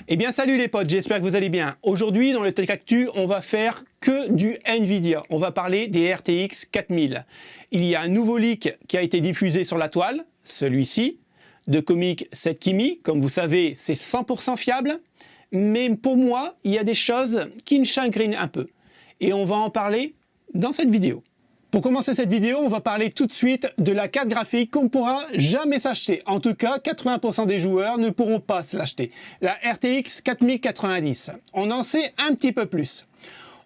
Eh bien salut les potes, j'espère que vous allez bien. Aujourd'hui dans le Tech Actu, on va faire que du Nvidia. On va parler des RTX 4000. Il y a un nouveau leak qui a été diffusé sur la toile, celui-ci, de Comic 7 Kimi. Comme vous savez, c'est 100% fiable. Mais pour moi, il y a des choses qui me chagrinent un peu. Et on va en parler dans cette vidéo. Pour commencer cette vidéo, on va parler tout de suite de la carte graphique qu'on ne pourra jamais s'acheter. En tout cas, 80% des joueurs ne pourront pas se l'acheter. La RTX 4090. On en sait un petit peu plus.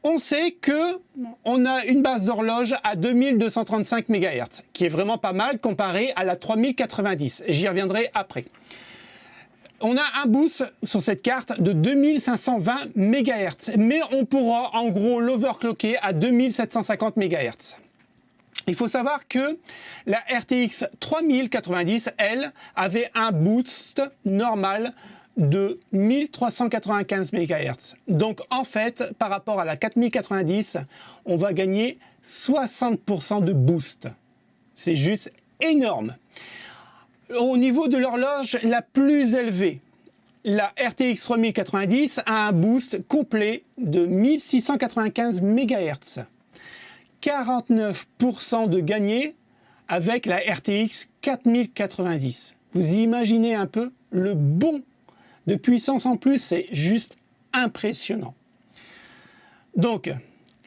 On sait qu'on a une base d'horloge à 2235 MHz, qui est vraiment pas mal comparé à la 3090. J'y reviendrai après. On a un boost sur cette carte de 2520 MHz, mais on pourra en gros l'overclocker à 2750 MHz. Il faut savoir que la RTX 3090, elle, avait un boost normal de 1395 MHz. Donc en fait, par rapport à la 4090, on va gagner 60% de boost. C'est juste énorme. Au niveau de l'horloge la plus élevée, la RTX 3090 a un boost complet de 1695 MHz. 49% de gagné avec la RTX 4090. Vous imaginez un peu le bond de puissance en plus, c'est juste impressionnant. Donc,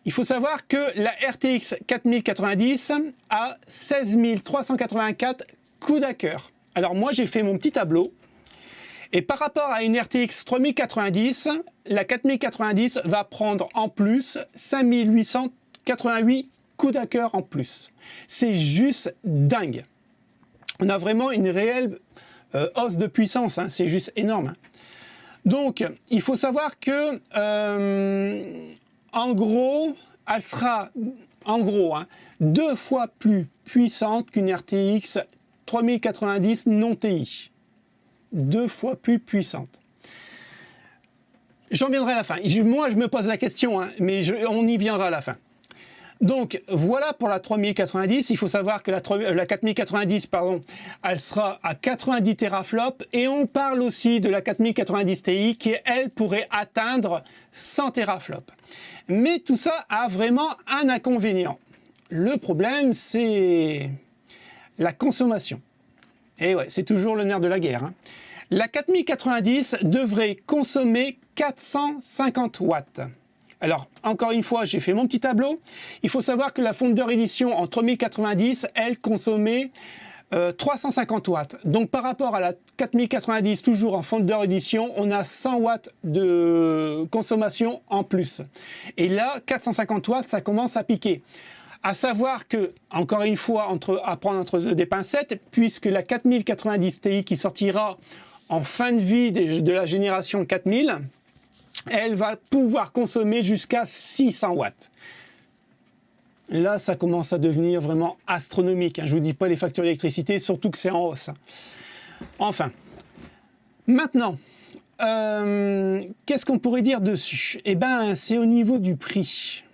il faut savoir que la RTX 4090 a 16 384 CUDA. Alors moi, j'ai fait mon petit tableau. Et par rapport à une RTX 3090, la 4090 va prendre en plus 5888 CUDA en plus. C'est juste dingue. On a vraiment une réelle hausse de puissance, hein, c'est juste énorme. Donc, il faut savoir que, en gros, elle sera, hein, 2 fois plus puissante qu'une RTX 3090 non TI. 2 fois plus puissante. J'en viendrai à la fin. Moi, je me pose la question, hein, mais on y viendra à la fin. Donc, voilà pour la 3090. Il faut savoir que la 4090, pardon, elle sera à 90 teraflops. Et on parle aussi de la 4090 Ti qui, elle, pourrait atteindre 100 teraflops. Mais tout ça a vraiment un inconvénient. Le problème, c'est la consommation. Et ouais, c'est toujours le nerf de la guerre, hein. La 4090 devrait consommer 450 watts. Alors, encore une fois, j'ai fait mon petit tableau. Il faut savoir que la Founder Edition en 3090, elle consommait 350 watts. Donc, par rapport à la 4090, toujours en Founder Edition, on a 100 watts de consommation en plus. Et là, 450 watts, ça commence à piquer. À savoir que, encore une fois, à prendre entre des pincettes, puisque la 4090 Ti qui sortira en fin de vie de la génération 4000, elle va pouvoir consommer jusqu'à 600 watts. Là, ça commence à devenir vraiment astronomique, hein. Je ne vous dis pas les factures d'électricité, surtout que c'est en hausse. Enfin, maintenant, qu'est-ce qu'on pourrait dire dessus? Eh bien, c'est au niveau du prix.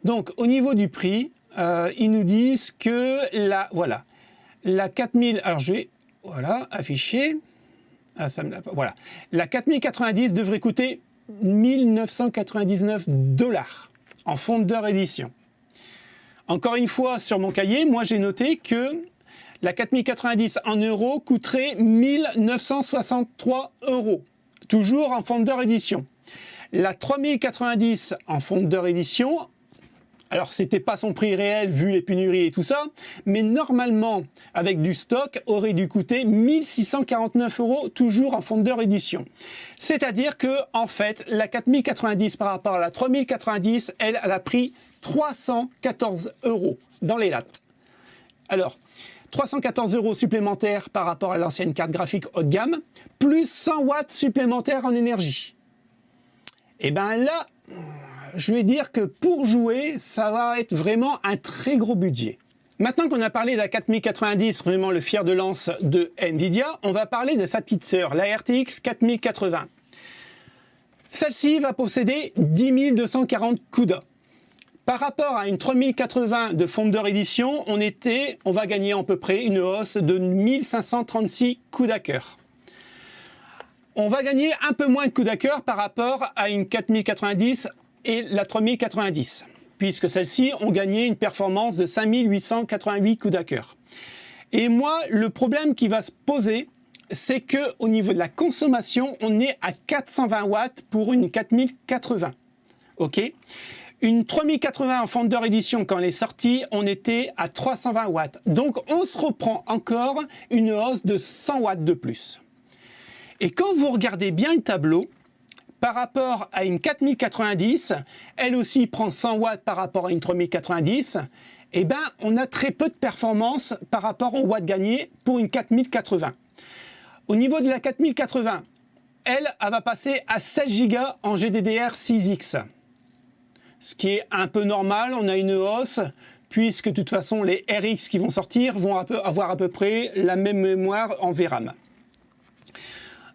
Donc, au niveau du prix, ils nous disent que la 4000... Alors, je vais afficher. Ah, voilà. La 4090 devrait coûter 1999 $ en Founder Edition. Encore une fois, sur mon cahier, moi j'ai noté que la 4090 en euros coûterait 1963 €. Toujours en Founder Edition. La 3090 en Founder Edition, alors c'était pas son prix réel vu les pénuries et tout ça, mais normalement avec du stock aurait dû coûter 1649 €, toujours en Founder Edition. C'est-à-dire que en fait la 4090 par rapport à la 3090, elle a pris 314 € dans les lattes. Alors 314 € supplémentaires par rapport à l'ancienne carte graphique haut de gamme, plus 100 watts supplémentaires en énergie. Et bien là, je vais dire que pour jouer, ça va être vraiment un très gros budget. Maintenant qu'on a parlé de la 4090, vraiment le fer de lance de Nvidia, on va parler de sa petite sœur, la RTX 4080. Celle-ci va posséder 10 240 CUDA. Par rapport à une 3080 de Founder Edition, on va gagner à peu près une hausse de 1536 CUDA. on va gagner un peu moins de coups d'acteur par rapport à une 4090 et la 3090, puisque celles-ci ont gagné une performance de 5888 coups d'acteur. Et moi, le problème qui va se poser, c'est qu'au niveau de la consommation, on est à 420 watts pour une 4080. Ok ? Une 3080 en Founder Edition, quand elle est sortie, on était à 320 watts. Donc, on se reprend encore une hausse de 100 watts de plus. Et quand vous regardez bien le tableau, par rapport à une 4090, elle aussi prend 100 watts par rapport à une 3090, eh ben, on a très peu de performance par rapport aux watts gagnés pour une 4080. Au niveau de la 4080, elle va passer à 16 Go en GDDR6X. Ce qui est un peu normal, on a une hausse, puisque de toute façon les RX qui vont sortir vont avoir à peu près la même mémoire en VRAM.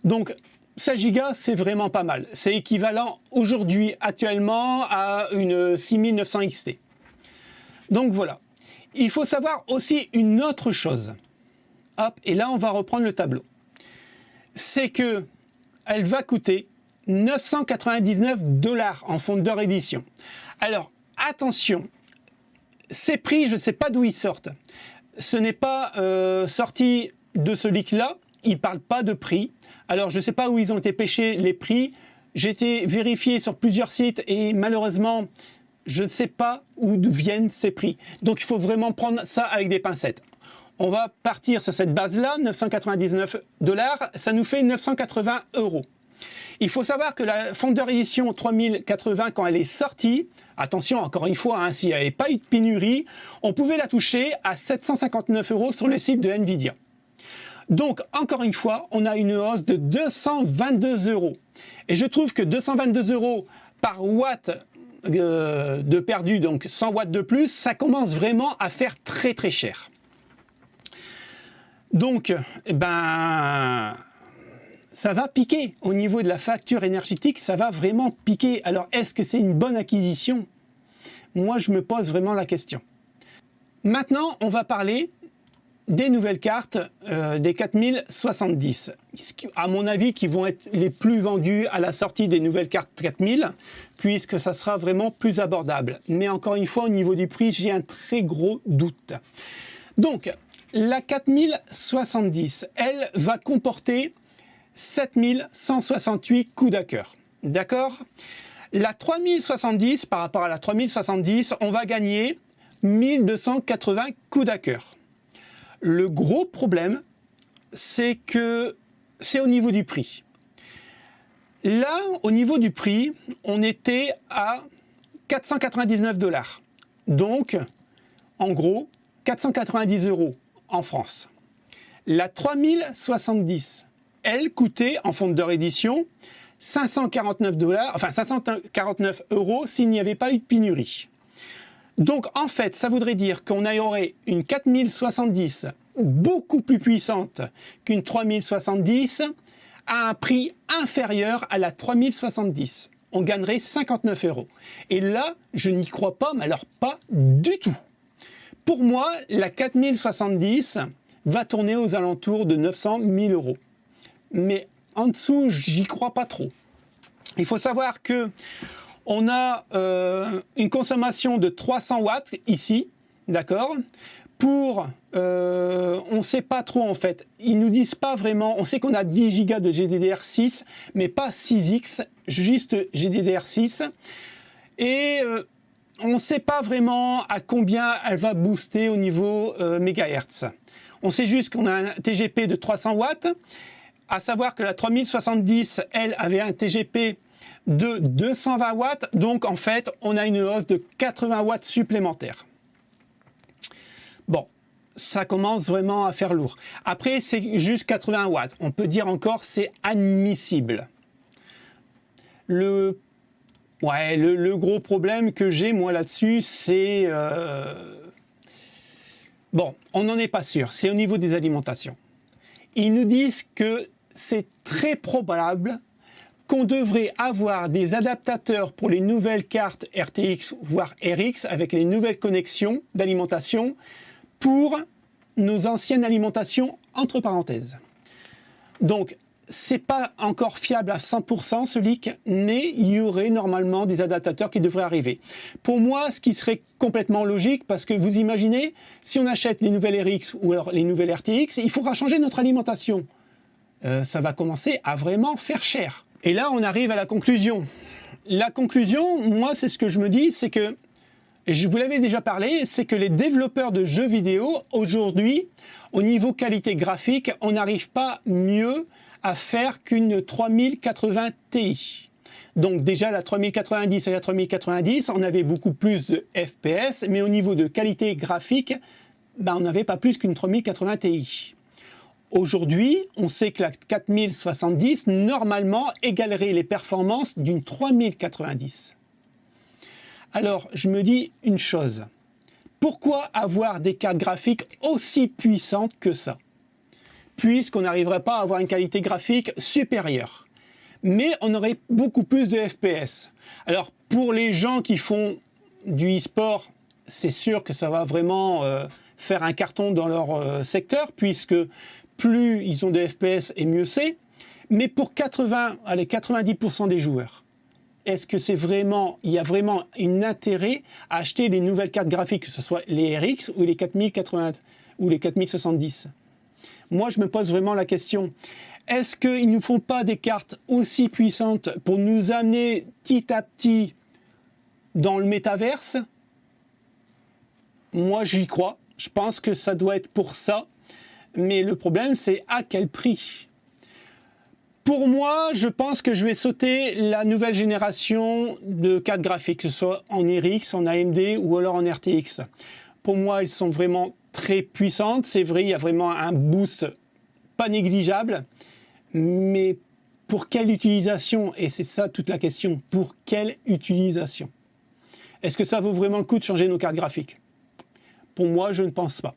Donc 16 Go, c'est vraiment pas mal. C'est équivalent aujourd'hui, actuellement, à une 6900 XT. Donc voilà. Il faut savoir aussi une autre chose. Hop, et là on va reprendre le tableau. C'est que elle va coûter 999 $ en Founder Edition. Alors, attention, ces prix, je ne sais pas d'où ils sortent. Ce n'est pas sorti de ce leak-là, ils ne parlent pas de prix. Alors, je ne sais pas où ils ont été pêchés les prix. J'ai été vérifié sur plusieurs sites et malheureusement, je ne sais pas d'où viennent ces prix. Donc, il faut vraiment prendre ça avec des pincettes. On va partir sur cette base-là, 999 $, ça nous fait 980 €. Il faut savoir que la Founder Edition 3080, quand elle est sortie, attention, encore une fois, hein, s'il n'y avait pas eu de pénurie, on pouvait la toucher à 759 € sur le site de Nvidia. Donc, encore une fois, on a une hausse de 222 €. Et je trouve que 222 € par watt de perdu, donc 100 watts de plus, ça commence vraiment à faire très très cher. Donc, ben, ça va piquer. Au niveau de la facture énergétique, ça va vraiment piquer. Alors, est-ce que c'est une bonne acquisition? Moi, je me pose vraiment la question. Maintenant, on va parler des nouvelles cartes des 4070. À mon avis, qui vont être les plus vendues à la sortie des nouvelles cartes 4000, puisque ça sera vraiment plus abordable. Mais encore une fois, au niveau du prix, j'ai un très gros doute. Donc, la 4070, elle va comporter 7168 coups d'acteur. D'accord? La 3070, par rapport à la 3070, on va gagner 1280 coups d'acteur. Le gros problème, c'est que c'est au niveau du prix. Là, au niveau du prix, on était à 499 $. Donc, en gros, 490 € en France. La 3070, elle coûtait en Founder Edition 549 $, enfin 549 € s'il n'y avait pas eu de pénurie. Donc en fait, ça voudrait dire qu'on aurait une 4070 beaucoup plus puissante qu'une 3070 à un prix inférieur à la 3070. On gagnerait 59 €. Et là, je n'y crois pas, mais alors pas du tout. Pour moi, la 4070 va tourner aux alentours de 900 000 €. Mais en dessous, j'y crois pas trop. Il faut savoir que on a une consommation de 300 watts ici, d'accord? Pour, on ne sait pas trop en fait. Ils nous disent pas vraiment. On sait qu'on a 10 Go de GDDR6, mais pas 6X, juste GDDR6. Et on ne sait pas vraiment à combien elle va booster au niveau mégahertz. On sait juste qu'on a un TGP de 300 watts. À savoir que la 3070, elle, avait un TGP de 220 watts. Donc, en fait, on a une hausse de 80 watts supplémentaires. Bon, ça commence vraiment à faire lourd. Après, c'est juste 80 watts. On peut dire encore c'est admissible. Le gros problème que j'ai, moi, là-dessus, c'est... Bon, on n'en est pas sûr. C'est au niveau des alimentations. Ils nous disent que c'est très probable qu'on devrait avoir des adaptateurs pour les nouvelles cartes RTX, voire RX, avec les nouvelles connexions d'alimentation pour nos anciennes alimentations, entre parenthèses. Donc, c'est pas encore fiable à 100% ce leak, mais il y aurait normalement des adaptateurs qui devraient arriver. Pour moi, ce qui serait complètement logique, parce que vous imaginez, si on achète les nouvelles RX ou alors les nouvelles RTX, il faudra changer notre alimentation. Ça va commencer à vraiment faire cher. Et là, on arrive à la conclusion. La conclusion, moi, c'est ce que je me dis, c'est que, je vous l'avais déjà parlé, c'est que les développeurs de jeux vidéo, aujourd'hui, au niveau qualité graphique, on n'arrive pas mieux à faire qu'une 3080 Ti. Donc déjà la 3090 et la 3090, on avait beaucoup plus de FPS, mais au niveau de qualité graphique, on n'avait pas plus qu'une 3080 Ti. Aujourd'hui, on sait que la 4070, normalement, égalerait les performances d'une 3090. Alors, je me dis une chose. Pourquoi avoir des cartes graphiques aussi puissantes que ça? Puisqu'on n'arriverait pas à avoir une qualité graphique supérieure. Mais on aurait beaucoup plus de FPS. Alors, pour les gens qui font du e-sport, c'est sûr que ça va vraiment faire un carton dans leur secteur, puisque plus ils ont de FPS et mieux c'est. Mais pour 90% des joueurs, est-ce que il y a vraiment un intérêt à acheter les nouvelles cartes graphiques, que ce soit les RX ou les 4080 ou les 4070? Moi, je me pose vraiment la question. Est-ce qu'ils ne nous font pas des cartes aussi puissantes pour nous amener petit à petit dans le métaverse? Moi, j'y crois. Je pense que ça doit être pour ça. Mais le problème, c'est à quel prix? Pour moi, je pense que je vais sauter la nouvelle génération de cartes graphiques, que ce soit en RX, en AMD ou alors en RTX. Pour moi, elles sont vraiment très puissantes. C'est vrai, il y a vraiment un boost pas négligeable. Mais pour quelle utilisation? Et c'est ça toute la question. Pour quelle utilisation? Est-ce que ça vaut vraiment le coup de changer nos cartes graphiques? Pour moi, je ne pense pas.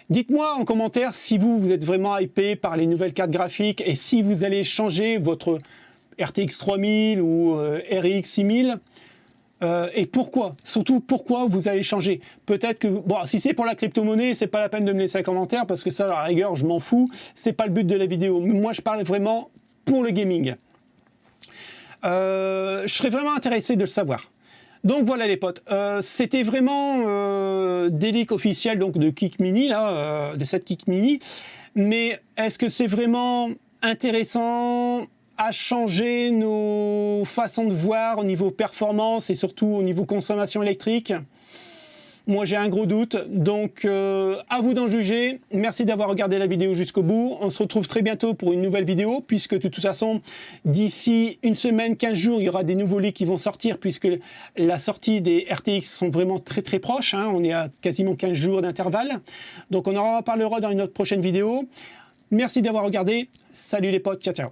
Dites-moi en commentaire si vous êtes vraiment hypé par les nouvelles cartes graphiques et si vous allez changer votre RTX 3000 ou RX 6000 et pourquoi. Surtout pourquoi vous allez changer. Peut-être que, bon, si c'est pour la crypto-monnaie, c'est pas la peine de me laisser un commentaire parce que ça, à la rigueur, je m'en fous. C'est pas le but de la vidéo. Moi, je parle vraiment pour le gaming. Je serais vraiment intéressé de le savoir. Donc voilà les potes, c'était vraiment des leaks officiels donc, de Kick Mini, là, de cette Kick Mini. Mais est-ce que c'est vraiment intéressant à changer nos façons de voir au niveau performance et surtout au niveau consommation électrique? Moi j'ai un gros doute, donc à vous d'en juger. Merci d'avoir regardé la vidéo jusqu'au bout. On se retrouve très bientôt pour une nouvelle vidéo, puisque de toute façon, d'ici une semaine, 15 jours, il y aura des nouveaux leaks qui vont sortir, puisque la sortie des RTX sont vraiment très très proches. Hein. On est à quasiment 15 jours d'intervalle. Donc on en reparlera dans une autre prochaine vidéo. Merci d'avoir regardé. Salut les potes, ciao ciao.